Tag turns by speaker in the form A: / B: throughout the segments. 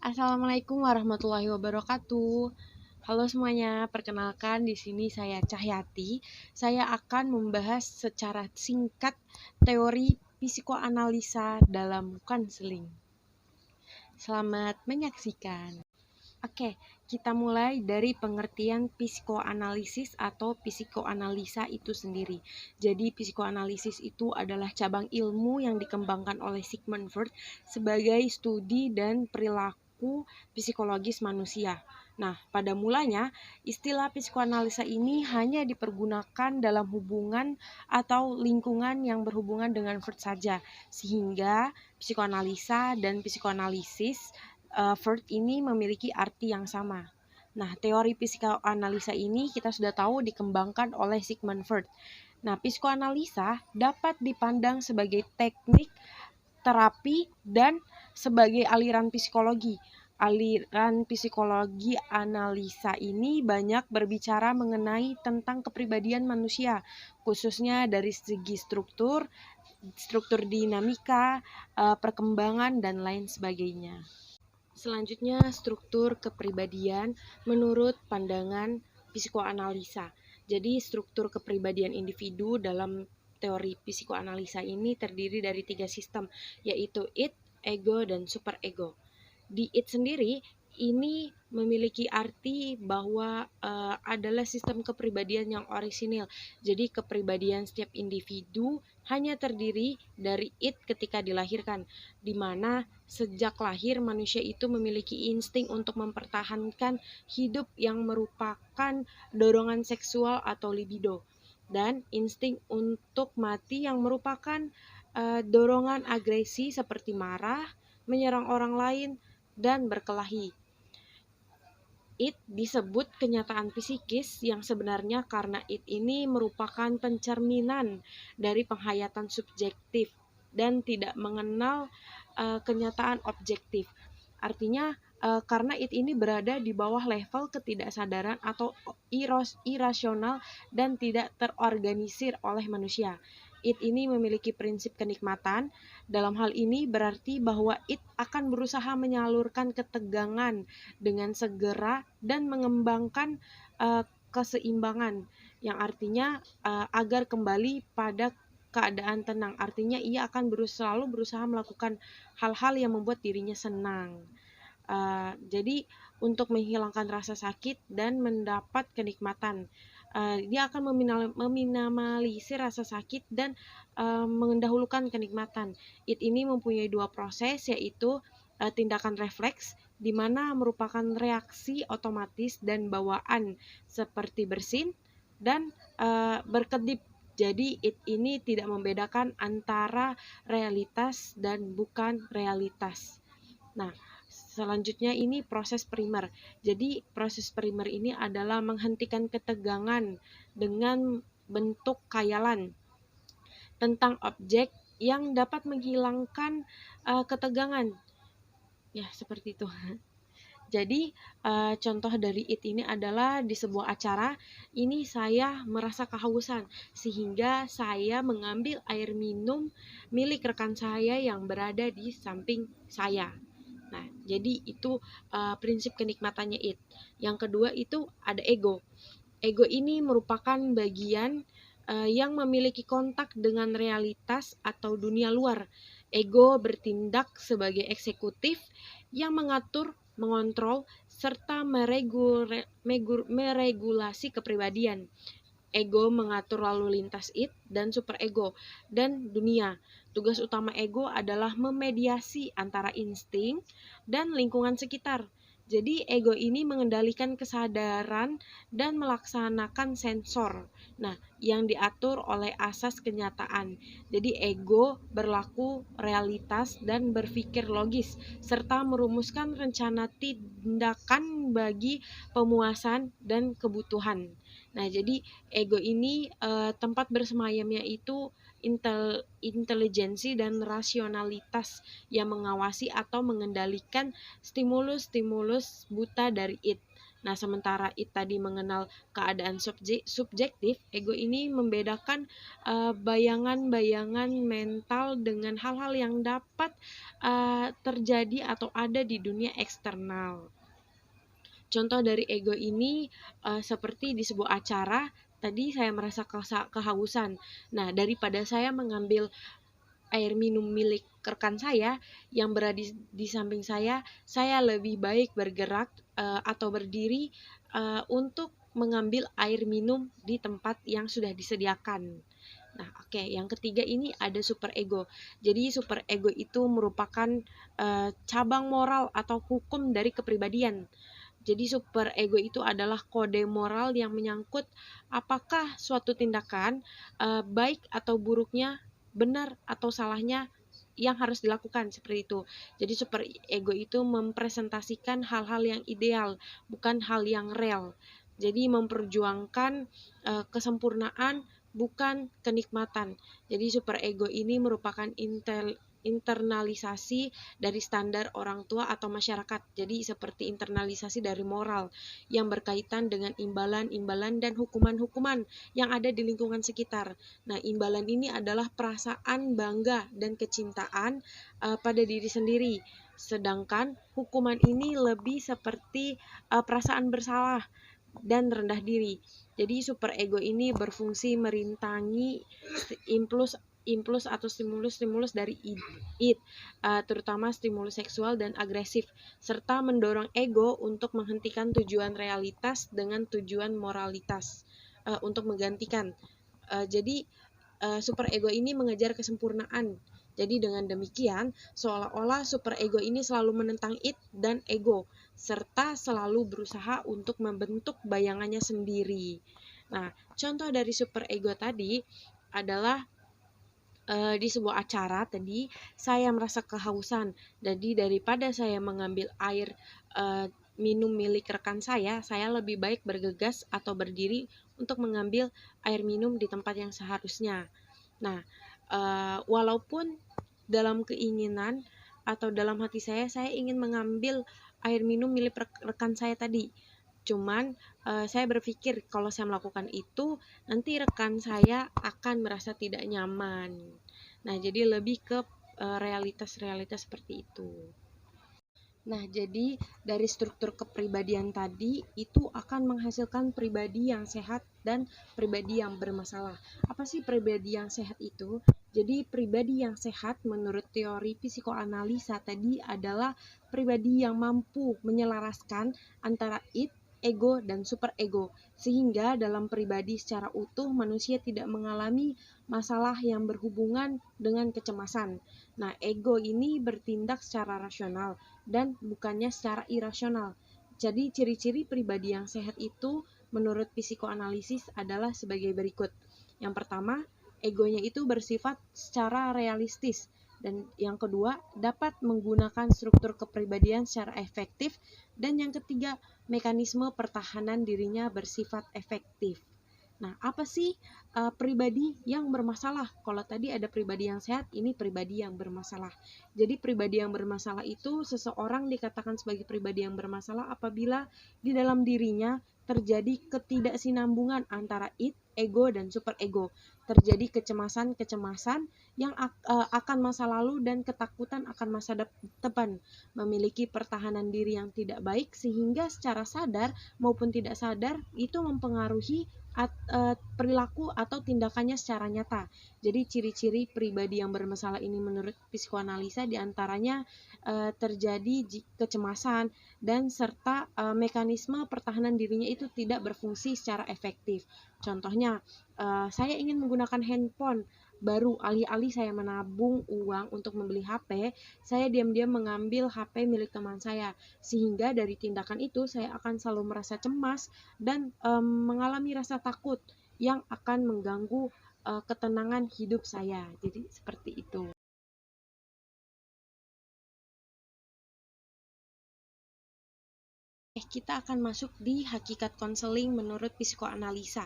A: Assalamualaikum warahmatullahi wabarakatuh. Halo semuanya, perkenalkan di sini saya Cahyati. Saya akan membahas secara singkat teori psikoanalisa dalam konseling. Selamat menyaksikan. Oke, kita mulai dari pengertian psikoanalisis atau psikoanalisa itu sendiri. Jadi, psikoanalisis itu adalah cabang ilmu yang dikembangkan oleh Sigmund Freud sebagai studi dan perilaku psikologis manusia. Nah, pada mulanya, istilah psikoanalisa ini hanya dipergunakan dalam hubungan atau lingkungan yang berhubungan dengan Freud saja, sehingga psikoanalisa dan psikoanalisis Freud ini memiliki arti yang sama. Nah, teori psikoanalisa ini kita sudah tahu dikembangkan oleh Sigmund Freud. Nah, psikoanalisa dapat dipandang sebagai teknik terapi dan sebagai aliran psikologi. Aliran psikologi analisa ini banyak berbicara mengenai tentang kepribadian manusia, khususnya dari segi struktur dinamika, perkembangan, dan lain sebagainya. Selanjutnya, struktur kepribadian menurut pandangan psikoanalisa. Jadi, struktur kepribadian individu dalam teori psikoanalisa ini terdiri dari 3 sistem, yaitu id, ego, dan superego. Di id sendiri ini memiliki arti bahwa adalah sistem kepribadian yang orisinil. Jadi kepribadian setiap individu hanya terdiri dari id ketika dilahirkan, di mana sejak lahir manusia itu memiliki insting untuk mempertahankan hidup yang merupakan dorongan seksual atau libido, dan insting untuk mati yang merupakan dorongan agresi seperti marah, menyerang orang lain, dan berkelahi. Id disebut kenyataan psikis yang sebenarnya karena id ini merupakan pencerminan dari penghayatan subjektif dan tidak mengenal kenyataan objektif. Artinya karena id ini berada di bawah level ketidaksadaran atau irasional dan tidak terorganisir oleh manusia. Id ini memiliki prinsip kenikmatan. Dalam hal ini berarti bahwa id akan berusaha menyalurkan ketegangan dengan segera dan mengembangkan keseimbangan, yang artinya agar kembali pada keadaan tenang. Artinya ia akan selalu berusaha melakukan hal-hal yang membuat dirinya senang. Jadi untuk menghilangkan rasa sakit dan mendapat kenikmatan, dia akan meminimalisir rasa sakit dan mendahulukan kenikmatan. Id ini mempunyai 2 proses, yaitu tindakan refleks, di mana merupakan reaksi otomatis dan bawaan seperti bersin dan berkedip. Jadi id ini tidak membedakan antara realitas dan bukan realitas. Nah, selanjutnya ini proses primer. Jadi proses primer ini adalah menghentikan ketegangan dengan bentuk khayalan tentang objek yang dapat menghilangkan ketegangan. Ya, seperti itu. Jadi contoh dari id ini adalah di sebuah acara, ini saya merasa kehausan sehingga saya mengambil air minum milik rekan saya yang berada di samping saya. Nah, jadi itu prinsip kenikmatannya id. Yang kedua itu ada ego. Ego ini merupakan bagian yang memiliki kontak dengan realitas atau dunia luar. Ego bertindak sebagai eksekutif yang mengatur, mengontrol, serta meregulasi kepribadian. Ego mengatur lalu lintas id dan superego dan dunia. Tugas utama ego adalah memediasi antara insting dan lingkungan sekitar. Jadi ego ini mengendalikan kesadaran dan melaksanakan sensor. Nah, yang diatur oleh asas kenyataan. Jadi ego berlaku realitas dan berpikir logis serta merumuskan rencana tindakan bagi pemuasan dan kebutuhan. Nah, jadi ego ini tempat bersemayamnya itu intelijensi dan rasionalitas yang mengawasi atau mengendalikan stimulus-stimulus buta dari id. Nah, sementara it tadi mengenal keadaan subjektif, ego ini membedakan bayangan-bayangan mental dengan hal-hal yang dapat terjadi atau ada di dunia eksternal. Contoh dari ego ini seperti di sebuah acara, tadi saya merasa kehausan. Nah, daripada saya mengambil air minum milik rekan saya yang berada di samping saya lebih baik bergerak atau berdiri untuk mengambil air minum di tempat yang sudah disediakan. Nah, oke, yang ketiga ini ada super ego. Jadi super ego itu merupakan cabang moral atau hukum dari kepribadian. Jadi super ego itu adalah kode moral yang menyangkut apakah suatu tindakan baik atau buruknya, benar atau salahnya yang harus dilakukan, seperti itu. Jadi super ego itu mempresentasikan hal-hal yang ideal, bukan hal yang real. Jadi memperjuangkan kesempurnaan bukan kenikmatan. Jadi super ego ini merupakan internalisasi dari standar orang tua atau masyarakat. Jadi seperti internalisasi dari moral yang berkaitan dengan imbalan-imbalan dan hukuman-hukuman yang ada di lingkungan sekitar. Nah, imbalan ini adalah perasaan bangga dan kecintaan pada diri sendiri. Sedangkan hukuman ini lebih seperti perasaan bersalah dan rendah diri. Jadi super ego ini berfungsi merintangi impuls atau stimulus-stimulus dari id, terutama stimulus seksual dan agresif, serta mendorong ego untuk menghentikan tujuan realitas dengan tujuan moralitas untuk menggantikan. Jadi super ego ini mengejar kesempurnaan. Jadi dengan demikian, seolah-olah super ego ini selalu menentang id dan ego, serta selalu berusaha untuk membentuk bayangannya sendiri. Nah, contoh dari super ego tadi adalah di sebuah acara tadi saya merasa kehausan. Jadi daripada saya mengambil air minum milik rekan saya lebih baik bergegas atau berdiri untuk mengambil air minum di tempat yang seharusnya. Nah, walaupun dalam keinginan atau dalam hati saya ingin mengambil air minum milik rekan saya tadi. Cuman saya berpikir kalau saya melakukan itu nanti rekan saya akan merasa tidak nyaman. Nah, jadi lebih ke realitas-realitas seperti itu. Nah, jadi dari struktur kepribadian tadi itu akan menghasilkan pribadi yang sehat dan pribadi yang bermasalah. Apa sih pribadi yang sehat itu? Jadi pribadi yang sehat menurut teori psikoanalisa tadi adalah pribadi yang mampu menyelaraskan antara id, ego, dan super ego, sehingga dalam pribadi secara utuh manusia tidak mengalami masalah yang berhubungan dengan kecemasan. Nah, ego ini bertindak secara rasional dan bukannya secara irasional. Jadi ciri-ciri pribadi yang sehat itu menurut psikoanalisis adalah sebagai berikut. Yang pertama, egonya itu bersifat secara realistis. Dan yang kedua, dapat menggunakan struktur kepribadian secara efektif. Dan yang ketiga, mekanisme pertahanan dirinya bersifat efektif. Nah, apa sih pribadi yang bermasalah? Kalau tadi ada pribadi yang sehat, ini pribadi yang bermasalah. Jadi pribadi yang bermasalah itu seseorang dikatakan sebagai pribadi yang bermasalah apabila di dalam dirinya terjadi ketidaksinambungan antara id, ego, dan super ego. Terjadi kecemasan-kecemasan yang akan masa lalu dan ketakutan akan masa depan. Memiliki pertahanan diri yang tidak baik sehingga secara sadar maupun tidak sadar itu mempengaruhi perilaku atau tindakannya secara nyata. Jadi ciri-ciri pribadi yang bermasalah ini menurut psikoanalisa diantaranya terjadi kecemasan dan serta mekanisme pertahanan dirinya itu tidak berfungsi secara efektif. Contohnya, saya ingin menggunakan handphone baru, alih-alih saya menabung uang untuk membeli HP, saya diam-diam mengambil HP milik teman saya. Sehingga dari tindakan itu saya akan selalu merasa cemas dan mengalami rasa takut yang akan mengganggu ketenangan hidup saya. Jadi seperti itu. Kita akan masuk di hakikat konseling menurut psikoanalisa.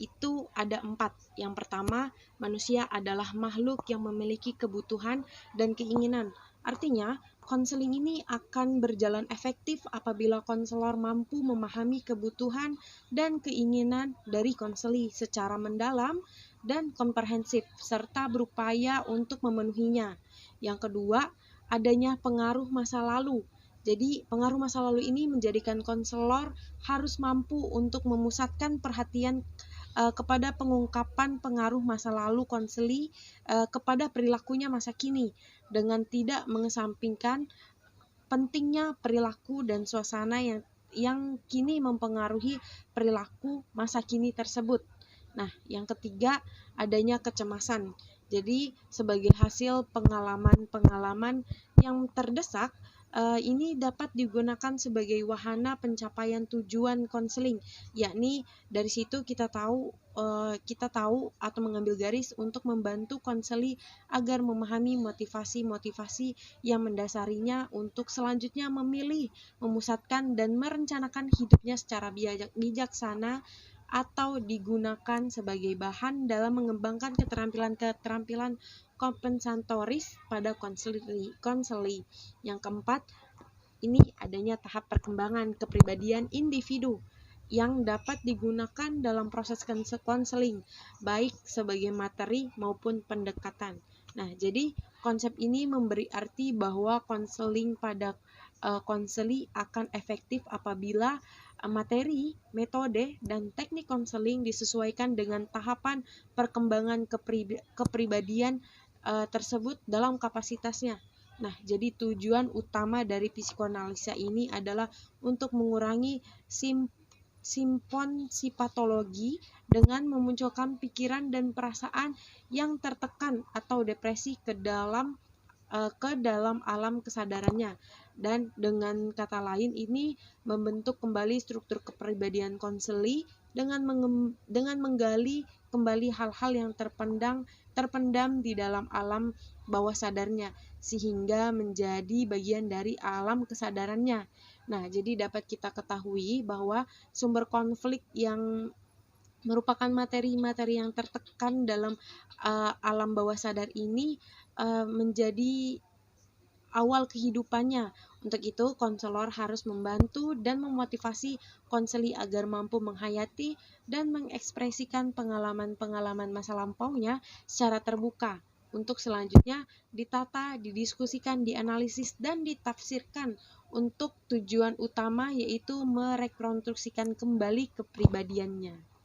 A: Itu ada 4. Yang pertama, manusia adalah makhluk yang memiliki kebutuhan dan keinginan. Artinya, konseling ini akan berjalan efektif apabila konselor mampu memahami kebutuhan dan keinginan dari konseli secara mendalam dan komprehensif, serta berupaya untuk memenuhinya. Yang kedua, adanya pengaruh masa lalu. Jadi, pengaruh masa lalu ini menjadikan konselor harus mampu untuk memusatkan perhatian kepada pengungkapan pengaruh masa lalu konseli kepada perilakunya masa kini, dengan tidak mengesampingkan pentingnya perilaku dan suasana yang kini mempengaruhi perilaku masa kini tersebut. Nah, yang ketiga, adanya kecemasan. Jadi, sebagai hasil pengalaman-pengalaman yang terdesak, ini dapat digunakan sebagai wahana pencapaian tujuan konseling, yakni dari situ kita tahu atau mengambil garis untuk membantu konseli agar memahami motivasi-motivasi yang mendasarinya untuk selanjutnya memilih, memusatkan, dan merencanakan hidupnya secara bijaksana atau digunakan sebagai bahan dalam mengembangkan keterampilan-keterampilan kompensatoris pada konseli. Yang keempat, ini adanya tahap perkembangan kepribadian individu yang dapat digunakan dalam proses konseling, baik sebagai materi maupun pendekatan. Nah, jadi konsep ini memberi arti bahwa konseling pada konseli akan efektif apabila materi, metode, dan teknik konseling disesuaikan dengan tahapan perkembangan kepribadian tersebut dalam kapasitasnya. Nah, jadi tujuan utama dari psikoanalisa ini adalah untuk mengurangi simpon sipatologi dengan memunculkan pikiran dan perasaan yang tertekan atau depresi ke dalam alam kesadarannya, dan dengan kata lain ini membentuk kembali struktur kepribadian konseli dengan menggali kembali hal-hal yang terpendam di dalam alam bawah sadarnya sehingga menjadi bagian dari alam kesadarannya. Nah, jadi dapat kita ketahui bahwa sumber konflik yang merupakan materi-materi yang tertekan dalam alam bawah sadar ini menjadi awal kehidupannya. Untuk itu, konselor harus membantu dan memotivasi konseli agar mampu menghayati dan mengekspresikan pengalaman-pengalaman masa lampaunya secara terbuka, untuk selanjutnya ditata, didiskusikan, dianalisis, dan ditafsirkan untuk tujuan utama, yaitu merekonstruksikan kembali kepribadiannya.